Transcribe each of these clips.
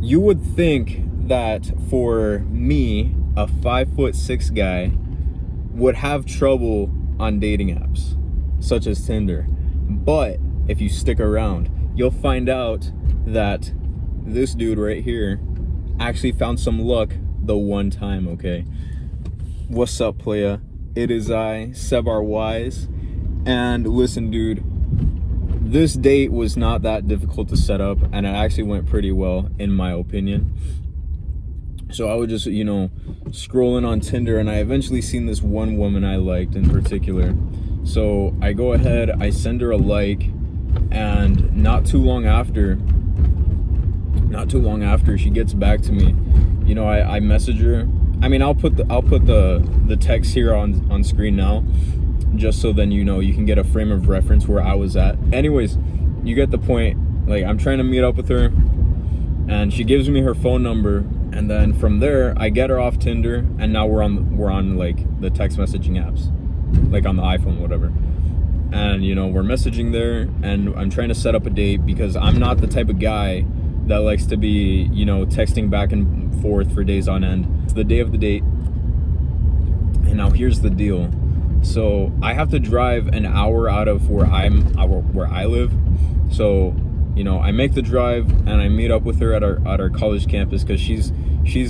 You would think that for me, a 5'6" guy, would have trouble on dating apps such as Tinder. But if you stick around, you'll find out that this dude right here actually found some luck the one time, okay? What's up, playa? It is I, Sebar Wise. And listen, dude, this date was not that difficult to set up, and it actually went pretty well, in my opinion. So I was just, scrolling on Tinder, and I eventually seen this one woman I liked in particular. So I go ahead, I send her a like, and not too long after, she gets back to me. I message her. I mean, I'll put the text here on screen now, just so then you can get a frame of reference where I was at. Anyways, you get the point. Like, I'm trying to meet up with her, and she gives me her phone number, and then from there I get her off Tinder, and now we're on like the text messaging apps, like on the iPhone, whatever. And we're messaging there, and I'm trying to set up a date because I'm not the type of guy that likes to be texting back and forth for days on end. It's the day of the date, and now here's the deal. So I have to drive an hour out of where I live. So I make the drive, and I meet up with her at our college campus, because she's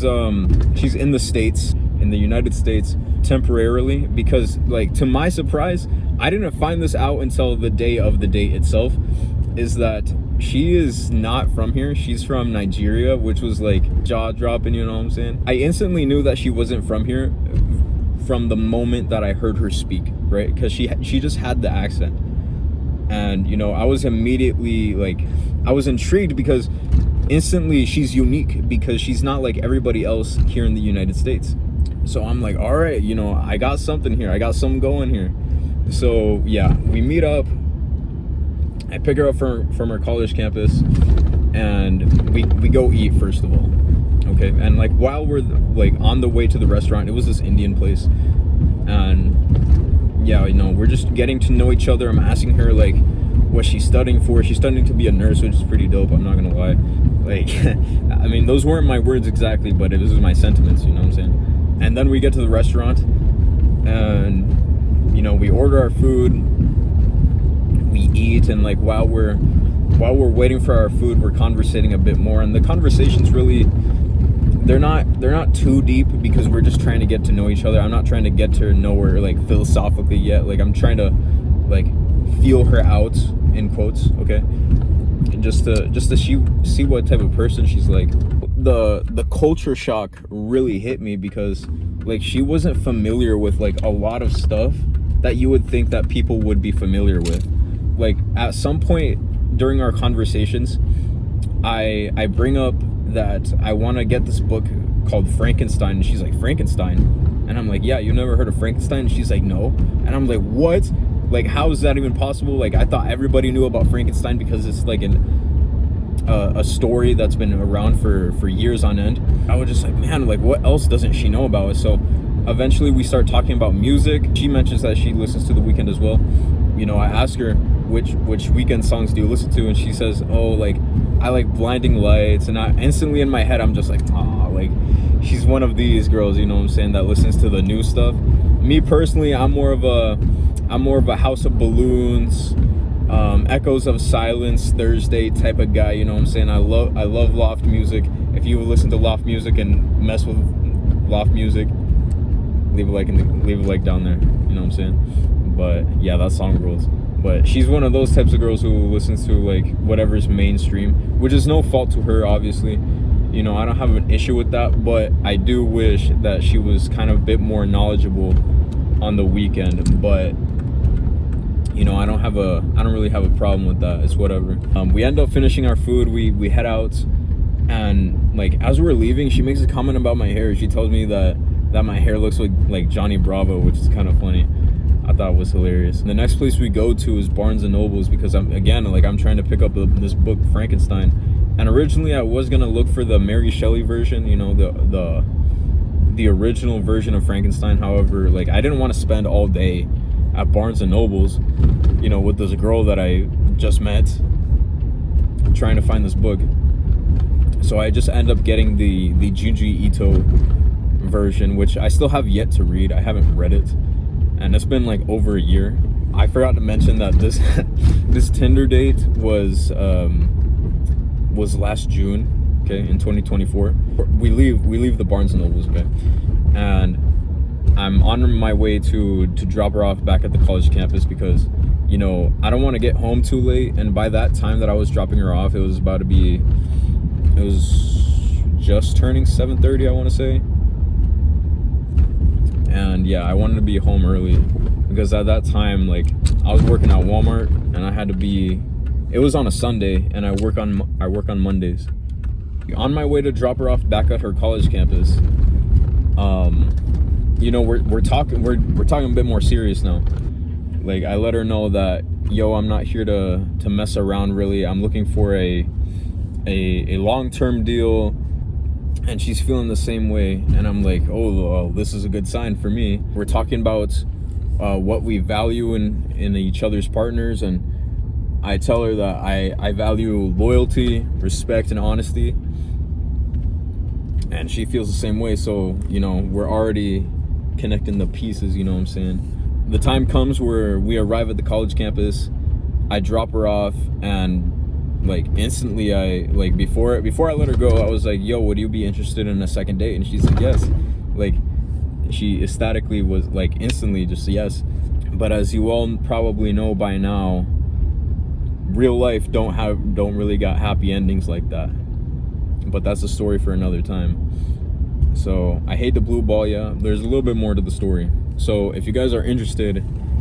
in the States, in the United States, temporarily, because, like, to my surprise, I didn't find this out until the day of the date itself, is that she is not from here. She's from Nigeria, which was like jaw-dropping, you know what I'm saying? I instantly knew that she wasn't from here from the moment that I heard her speak, right? Because she just had the accent. And I was immediately, like, I was intrigued, because instantly she's unique, because she's not like everybody else here in the United States. So I'm like, all right, I got something here. I got something going here. So yeah, we meet up. I pick her up from her college campus, and we go eat, first of all. Okay, and like while we're like on the way to the restaurant, it was this Indian place, and yeah, we're just getting to know each other. I'm asking her like what she's studying for. She's studying to be a nurse, which is pretty dope, I'm not gonna lie. Like, I mean, those weren't my words exactly, but this is my sentiments, you know what I'm saying? And then we get to the restaurant, and we order our food, we eat, and like while we're waiting for our food, we're conversating a bit more, and the conversations really, they're not too deep, because we're just trying to get to know each other. I'm not trying to get to know her like philosophically yet. Like, I'm trying to like feel her out, in quotes, okay? And just to see what type of person she's like. The culture shock really hit me, because like she wasn't familiar with like a lot of stuff that you would think that people would be familiar with. Like, at some point during our conversations, I bring up that I want to get this book called Frankenstein, and she's like, Frankenstein? And I'm like, yeah, you never heard of Frankenstein? And she's like, no. And I'm like, what? Like, how is that even possible? Like, I thought everybody knew about Frankenstein, because it's like a story that's been around for years on end. I was just like, man, like, what else doesn't she know about it? So eventually we start talking about music. She mentions that she listens to The Weeknd as well. I ask her, which Weeknd songs do you listen to? And she says, oh, like, I like Blinding Lights. And I instantly in my head, I'm just like, like, she's one of these girls, you know what I'm saying, that listens to the new stuff. Me personally, I'm more of a House of Balloons, Echoes of Silence, Thursday type of guy, you know what I'm saying? I love loft music. If you listen to loft music and mess with loft music, leave a like down there, you know what I'm saying? But yeah, that song rules. But she's one of those types of girls who listens to like whatever's mainstream, which is no fault to her, obviously. I don't have an issue with that, but I do wish that she was kind of a bit more knowledgeable on The Weeknd. But I don't really have a problem with that. It's whatever. We end up finishing our food. We head out, and like as we're leaving, she makes a comment about my hair. She tells me that my hair looks like Johnny Bravo, which is kind of funny. I thought it was hilarious. The next place we go to is Barnes and Nobles, because I'm trying to pick up this book Frankenstein, and originally I was gonna look for the Mary Shelley version, the original version of Frankenstein. However, like, I didn't want to spend all day at Barnes and Nobles, with this girl that I just met, trying to find this book. So I just end up getting the Junji Ito version, which I still have yet to read. I haven't read it, and it's been like over a year. I forgot to mention that this this Tinder date was last June, okay, in 2024. We leave the Barnes and Nobles, okay, and I'm on my way to drop her off back at the college campus because, you know, I don't want to get home too late. And by that time that I was dropping her off, it was just turning 7:30, I want to say. And yeah, I wanted to be home early because at that time, like, I was working at Walmart and I had to be, it was on a Sunday and I work on Mondays. On my way to drop her off back at her college campus, you know, we're talking a bit more serious now. Like, I let her know that, yo, I'm not here to mess around really. I'm looking for a long-term deal. And she's feeling the same way. And I'm like, oh, well, this is a good sign for me. We're talking about what we value in each other's partners. And I tell her that I value loyalty, respect, and honesty. And she feels the same way. So, you know, we're already connecting the pieces, you know what I'm saying? The time comes where we arrive at the college campus. I drop her off, and like instantly before I let her go, I was like, yo, would you be interested in a second date? And she's like, yes. Like, she ecstatically was like instantly just yes. But as you all probably know by now, real life don't really got happy endings like that. But that's a story for another time. So I hate to blue ball ya. There's a little bit more to the story. So if you guys are interested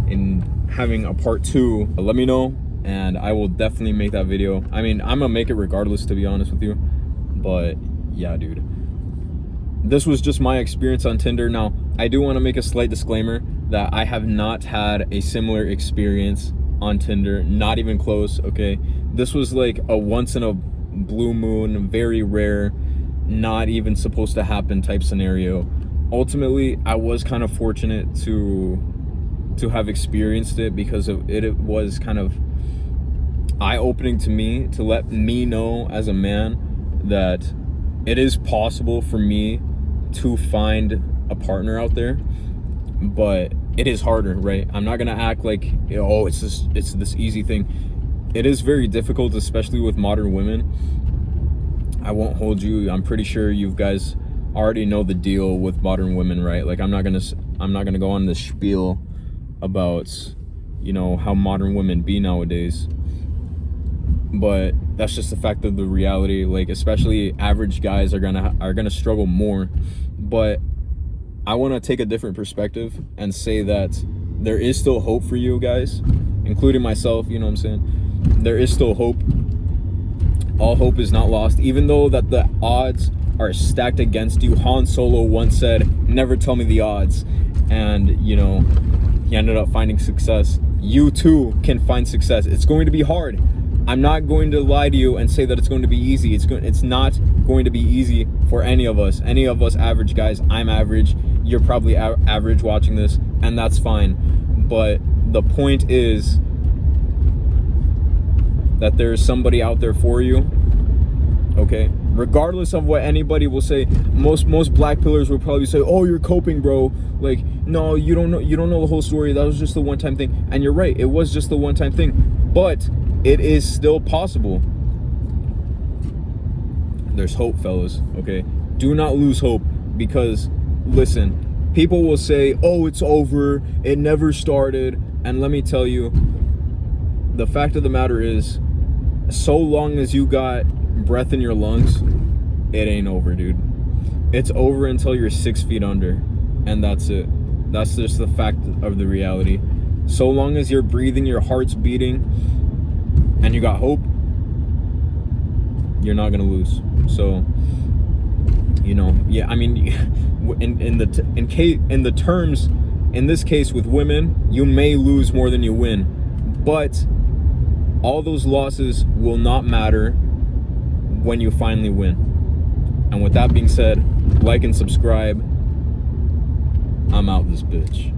in having a part 2, let me know, and I will definitely make that video. I mean, I'm gonna make it regardless, to be honest with you. But yeah, dude, this was just my experience on Tinder. Now, I do want to make a slight disclaimer that I have not had a similar experience on Tinder, not even close, okay? This was like a once in a blue moon, very rare, not even supposed to happen type scenario. Ultimately, I was kind of fortunate to have experienced it because it was kind of eye-opening to me, to let me know as a man that it is possible for me to find a partner out there, but it is harder, right? I'm not gonna act like, oh, it's this easy thing. It is very difficult, especially with modern women. I won't hold you. I'm pretty sure you guys already know the deal with modern women, right? Like, I'm not gonna go on this spiel about, you know, how modern women be nowadays, but that's just the fact of the reality. Like, especially average guys are gonna struggle more. But I want to take a different perspective and say that there is still hope for you guys, including myself. You know what I'm saying? There is still hope. All hope is not lost, even though that the odds are stacked against you. Han Solo once said, never tell me the odds. And, you know, he ended up finding success. You too can find success. It's going to be hard. I'm not going to lie to you and say that it's going to be easy. It's not going to be easy for any of us average guys. I'm average. You're probably average watching this, and that's fine. But the point is that there's somebody out there for you, okay? Regardless of what anybody will say, most black pillars will probably say, oh, you're coping, bro. Like, no, you don't know the whole story. That was just the one-time thing. And you're right, it was just the one-time thing. But it is still possible. There's hope, fellas, okay? Do not lose hope, because, listen, people will say, oh, it's over, it never started. And let me tell you, the fact of the matter is, so long as you got breath in your lungs, it ain't over, dude. It's over until you're 6 feet under, and that's it. That's just the fact of the reality. So long as you're breathing, your heart's beating, and you got hope, you're not gonna lose. So, you know, yeah, I mean, in this case with women, you may lose more than you win, but all those losses will not matter when you finally win. And with that being said, like and subscribe. I'm out this bitch.